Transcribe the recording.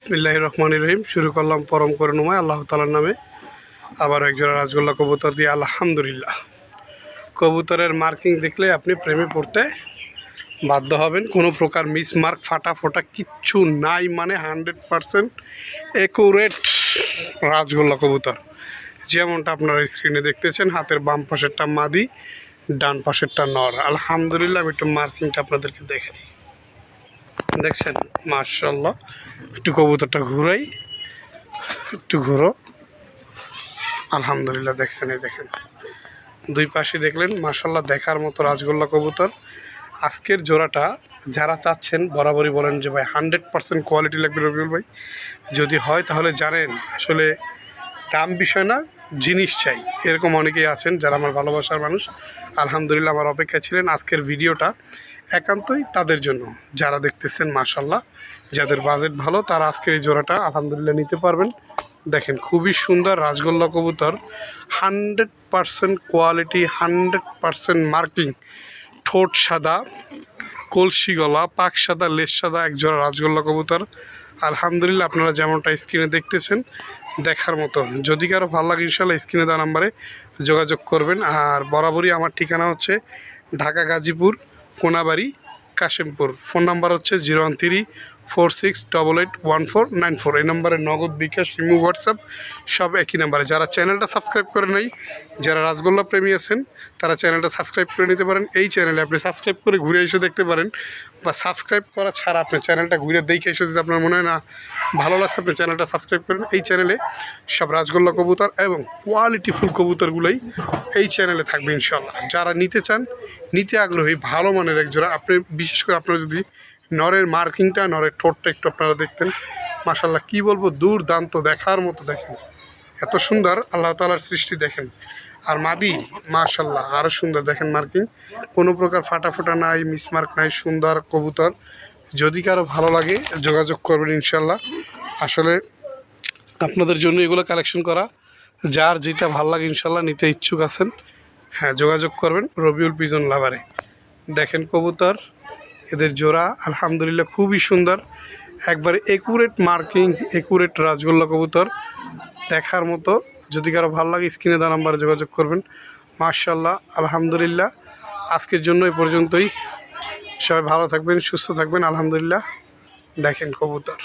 বিসমিল্লাহির রহমানির রহিম। শুরু করলাম পরম করুণাময় আল্লাহ তাআলার নামে। আবার একজোড়া রাজগোল্লা কবুতর দিয়ে আলহামদুলিল্লাহ। কবুতরের মার্কিং দেখলে আপনি প্রেমে পড়তে বাধ্য হবেন। কোনো প্রকার মিসমার্ক ফাটা ফোটা কিচ্ছু নাই, মানে 100% অ্যাকুরেট রাজগোল্লা কবুতর। যেমনটা আপনারা স্ক্রিনে দেখতেছেন, হাতের বাম পাশেরটা মাদি, ডান পাশেরটা নর। আলহামদুলিল্লাহ। আমি একটু মার্কিংটা আপনাদেরকে দেখাই। দেখছেন মাশাআল্লাহ। একটু কবুতরটা ঘুরাই, একটু ঘুরো। আলহামদুলিল্লাহ। দেখছেন, এই দেখেন দুই পাশে দেখলেন মাশাআল্লাহ, দেখার মতো রাজগোল্লা কবুতর। আজকের জোড়াটা যারা চাচ্ছেন বরাবরই বলেন যে ভাই 100% কোয়ালিটি লাগবে রবিউল ভাই। যদি হয় তাহলে জানেন আসলে দাম বিষয় না, জিনিস চাই। এরকম অনেকেই আছেন যারা আমার ভালোবাসার মানুষ। আলহামদুলিল্লাহ আমার অপেক্ষায় ছিলেন। আজকের ভিডিওটা একান্তই তাদের জন্য যারা দেখতেছেন মাশাআল্লাহ, যাদের বাজেট ভালো তারা আজকের এই জোড়াটা আলহামদুলিল্লাহ নিতে পারবেন। দেখেন খুবই সুন্দর রাজগোল্লা কবুতর, 100% কোয়ালিটি, 100% মার্কিং, ঠোঁট সাদা, কলসি গলা, পাক সাদা, লেজ সাদা, একজোড়া রাজগোল্লা কবুতর। আলহামদুলিল্লাহ আপনারা যেমনটা স্ক্রিনে দেখতেছেন দেখার মতো। যদি কারো ভালো লাগে ইনশাল্লাহ স্ক্রিনে দেওয়া নাম্বারে যোগাযোগ করবেন। আর বরাবরই আমার ঠিকানা হচ্ছে ঢাকা গাজীপুর কোনাবাড়ি কাশিমপুর। ফোন নাম্বার হচ্ছে 01346881494। এই নম্বরে নগদ, বিকাশ, ইমো, হোয়াটসঅ্যাপ সব একই নাম্বারে। যারা চ্যানেলটা সাবস্ক্রাইব করে নাই, যারা রাজগোল্লা প্রেমী আছেন তারা চ্যানেলটা সাবস্ক্রাইব করে নিতে পারেন। এই চ্যানেলে আপনি সাবস্ক্রাইব করে ঘুরে এসে দেখতে পারেন, বা সাবস্ক্রাইব করা ছাড়া আপনি চ্যানেলটা ঘুরে দেখে এসে যদি আপনার মনে হয় না ভালো লাগছে, আপনি চ্যানেলটা সাবস্ক্রাইব করেন। এই চ্যানেলে সব রাজগোল্লা কবুতর এবং কোয়ালিটিফুল কবুতরগুলোই এই চ্যানেলে থাকবে ইনশাল্লাহ। যারা নিতে চান, নিতে আগ্রহী, ভালো মানের একজোড়া, আপনি বিশেষ করে আপনারা যদি নরের মার্কিংটা, নরের ঠোঁটটা একটু আপনারা দেখতেন মাশাআল্লাহ, কি বলবো, দুর্দান্ত, দেখার মতো। দেখেন এত সুন্দর আল্লাহ তাআলার সৃষ্টি। দেখেন আর মাদি মাশাআল্লাহ আরও সুন্দর। দেখেন মার্কিং, কোনো প্রকার ফাটা ফোটা নাই, মিসমার্ক নাই, সুন্দর কবুতর। যদি কারো ভালো লাগে যোগাযোগ করবেন ইনশাল্লাহ। আসলে আপনাদের জন্য এগুলো কালেকশন করা, যার যেটা ভালো লাগে ইনশাল্লাহ নিতে ইচ্ছুক আছেন, হ্যাঁ যোগাযোগ করবেন রবিউল পিজন লাভারে। দেখেন কবুতর, এদের জোড়া আলহামদুলিল্লাহ খুবই সুন্দর, একবারে একুরেট মার্কিং, একুরেট রাজগোল্লা কবুতর, দেখার মতো। যদি কারো ভালো লাগে স্ক্রিনে দেওয়া নাম্বারে যোগাযোগ করবেন। মাশাআল্লাহ আলহামদুলিল্লাহ। আজকের জন্য এই পর্যন্তই। সবাই ভালো থাকবেন, সুস্থ থাকবেন। আলহামদুলিল্লাহ। দেখেন কবুতর।